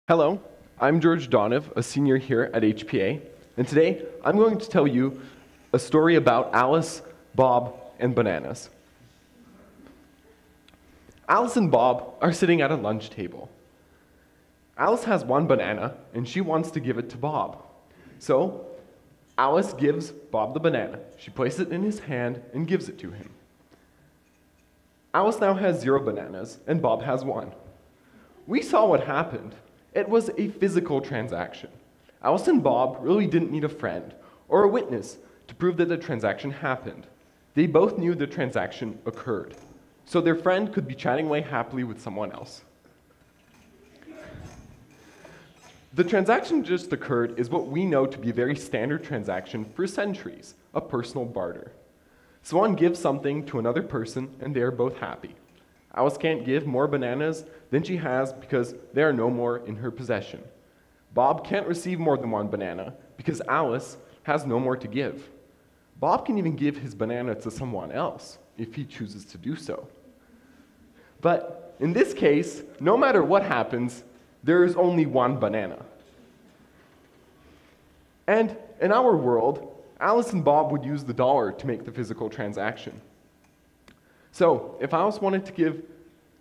Hello, I'm George Donovan, a senior here at HPA, and today I'm going to tell you a story about Alice, Bob, and bananas. Alice and Bob are sitting at a lunch table. Alice has one banana, and she wants to give it to Bob. So, Alice gives Bob the banana. She places it in his hand and gives it to him. Alice now has 0 bananas, and Bob has 1. We saw what happened. It was a physical transaction. Alice and Bob really didn't need a friend or a witness to prove that the transaction happened. They both knew the transaction occurred, so their friend could be chatting away happily with someone else. The transaction just occurred is what we know to be a very standard transaction for centuries, a personal barter. Someone gives something to another person and they are both happy. Alice can't give more bananas than she has because there are no more in her possession. Bob can't receive more than 1 banana because Alice has no more to give. Bob can even give his banana to someone else if he chooses to do so. But in this case, no matter what happens, there is only 1 banana. And in our world, Alice and Bob would use the dollar to make the physical transaction. So, if Alice wanted to give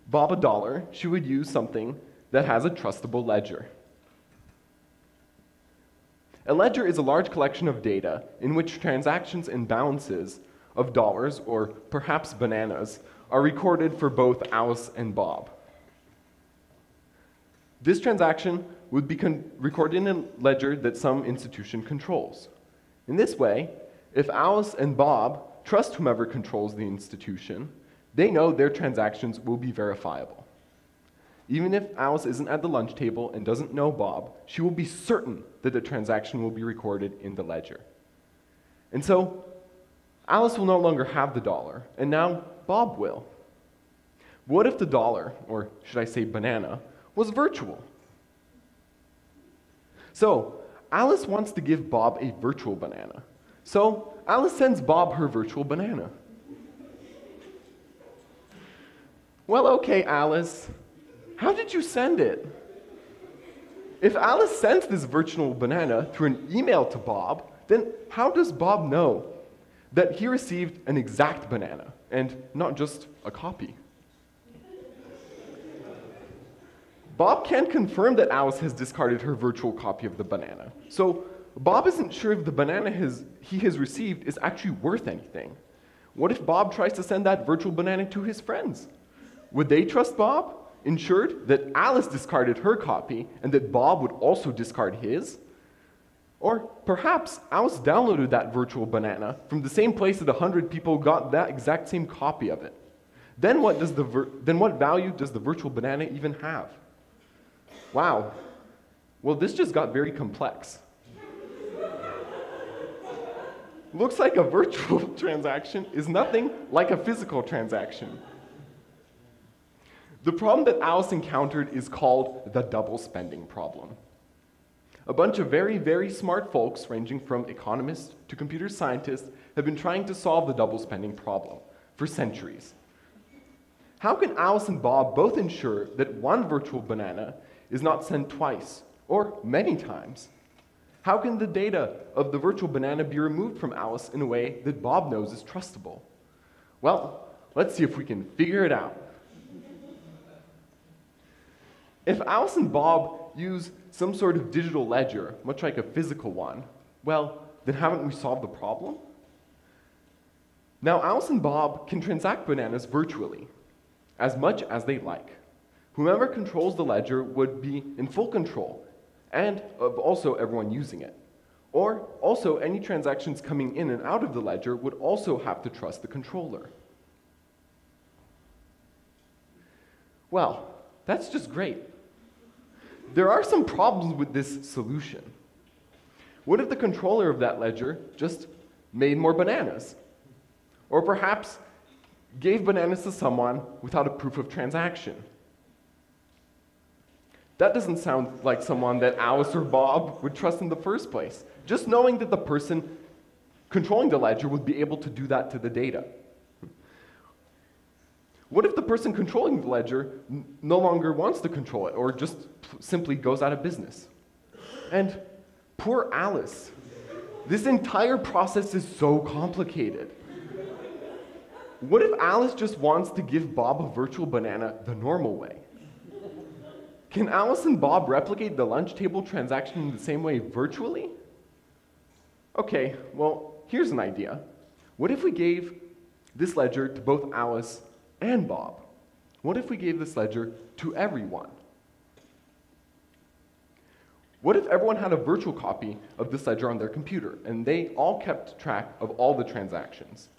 Bob $1, she would use something that has a trustable ledger. A ledger is a large collection of data in which transactions and balances of dollars, or perhaps bananas, are recorded for both Alice and Bob. This transaction would be recorded in a ledger that some institution controls. In this way, if Alice and Bob trust whomever controls the institution, they know their transactions will be verifiable. Even if Alice isn't at the lunch table and doesn't know Bob, she will be certain that the transaction will be recorded in the ledger. And so, Alice will no longer have the dollar, and now Bob will. What if the dollar, or should I say banana, was virtual? So, Alice wants to give Bob a virtual banana. So, Alice sends Bob her virtual banana. Well, okay, Alice, how did you send it? If Alice sends this virtual banana through an email to Bob, then how does Bob know that he received an exact banana and not just a copy? Bob can't confirm that Alice has discarded her virtual copy of the banana. So Bob isn't sure if the banana he has received is actually worth anything. What if Bob tries to send that virtual banana to his friends? Would they trust Bob, ensured that Alice discarded her copy and that Bob would also discard his? Or perhaps Alice downloaded that virtual banana from the same place that 100 people got that exact same copy of it. Then what value does the virtual banana even have? Wow. Well, this just got very complex. Looks like a virtual transaction is nothing like a physical transaction. The problem that Alice encountered is called the double spending problem. A bunch of very, very smart folks, ranging from economists to computer scientists, have been trying to solve the double spending problem for centuries. How can Alice and Bob both ensure that 1 virtual banana is not sent twice, or many times? How can the data of the virtual banana be removed from Alice in a way that Bob knows is trustable? Well, let's see if we can figure it out. If Alice and Bob use some sort of digital ledger, much like a physical one, well, then haven't we solved the problem? Now, Alice and Bob can transact bananas virtually, as much as they like. Whomever controls the ledger would be in full control, and of also everyone using it. Or also, any transactions coming in and out of the ledger would also have to trust the controller. Well, that's just great. There are some problems with this solution. What if the controller of that ledger just made more bananas? Or perhaps gave bananas to someone without a proof of transaction? That doesn't sound like someone that Alice or Bob would trust in the first place. Just knowing that the person controlling the ledger would be able to do that to the data. What if the person controlling the ledger no longer wants to control it or just simply goes out of business? And poor Alice. This entire process is so complicated. What if Alice just wants to give Bob a virtual banana the normal way? Can Alice and Bob replicate the lunch table transaction in the same way virtually? Okay, well, here's an idea. What if we gave this ledger to both Alice and Bob? What if we gave this ledger to everyone? What if everyone had a virtual copy of this ledger on their computer, and they all kept track of all the transactions?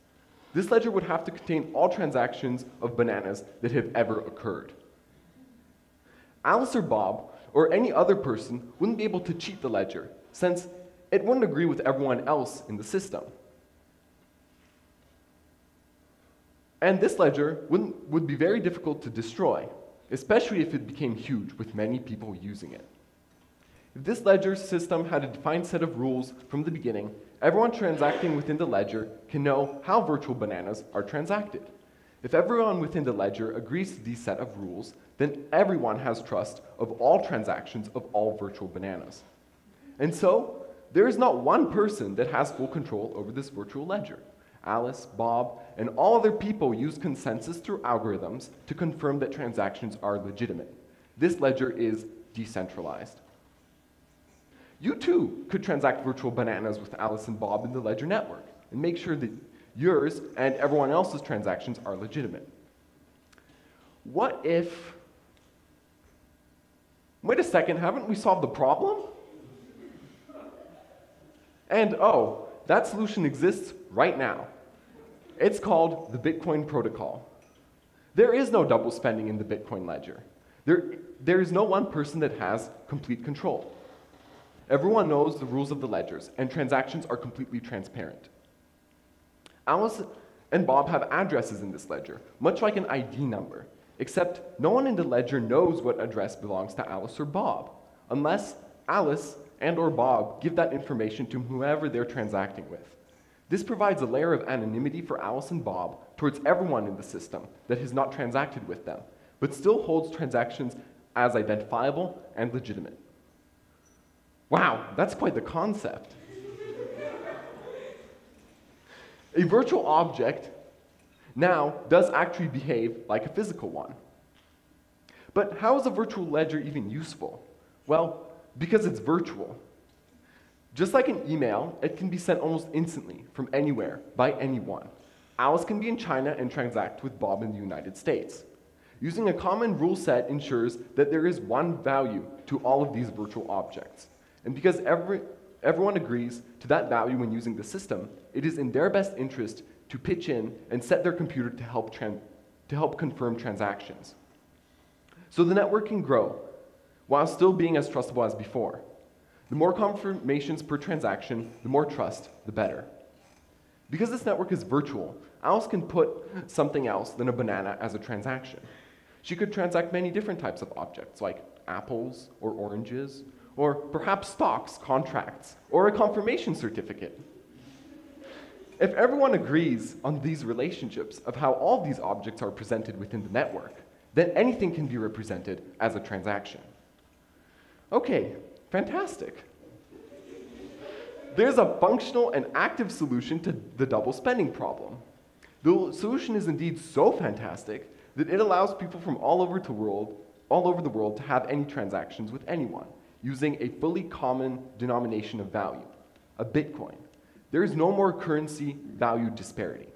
This ledger would have to contain all transactions of bananas that have ever occurred. Alice or Bob, or any other person, wouldn't be able to cheat the ledger, since it wouldn't agree with everyone else in the system. And this ledger would be very difficult to destroy, especially if it became huge with many people using it. If this ledger system had a defined set of rules from the beginning, everyone transacting within the ledger can know how virtual bananas are transacted. If everyone within the ledger agrees to these set of rules, then everyone has trust of all transactions of all virtual bananas. And so, there is not one person that has full control over this virtual ledger. Alice, Bob, and all other people use consensus through algorithms to confirm that transactions are legitimate. This ledger is decentralized. You too could transact virtual bananas with Alice and Bob in the ledger network and make sure that yours and everyone else's transactions are legitimate. What if... Wait a second, haven't we solved the problem? And oh, that solution exists right now. It's called the Bitcoin protocol. There is no double spending in the Bitcoin ledger. There is no one person that has complete control. Everyone knows the rules of the ledgers, and transactions are completely transparent. Alice and Bob have addresses in this ledger, much like an ID number, except no one in the ledger knows what address belongs to Alice or Bob, unless Alice and or Bob give that information to whoever they're transacting with. This provides a layer of anonymity for Alice and Bob towards everyone in the system that has not transacted with them, but still holds transactions as identifiable and legitimate. Wow, that's quite the concept. A virtual object now does actually behave like a physical one. But how is a virtual ledger even useful? Well, because it's virtual. Just like an email, it can be sent almost instantly from anywhere by anyone. Alice can be in China and transact with Bob in the United States. Using a common rule set ensures that there is one value to all of these virtual objects. And because everyone agrees to that value when using the system, it is in their best interest to pitch in and set their computer to help confirm transactions. So the network can grow while still being as trustable as before. The more confirmations per transaction, the more trust, the better. Because this network is virtual, Alice can put something else than a banana as a transaction. She could transact many different types of objects, like apples or oranges, or perhaps stocks, contracts, or a confirmation certificate. If everyone agrees on these relationships of how all these objects are presented within the network, then anything can be represented as a transaction. Okay, fantastic. There's a functional and active solution to the double spending problem. The solution is indeed so fantastic that it allows people from all over the world to have any transactions with anyone, using a fully common denomination of value, a Bitcoin. There is no more currency value disparity.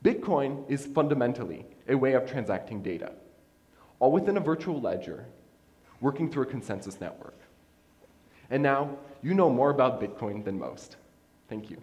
Bitcoin is fundamentally a way of transacting data, all within a virtual ledger, working through a consensus network. And now, you know more about Bitcoin than most. Thank you.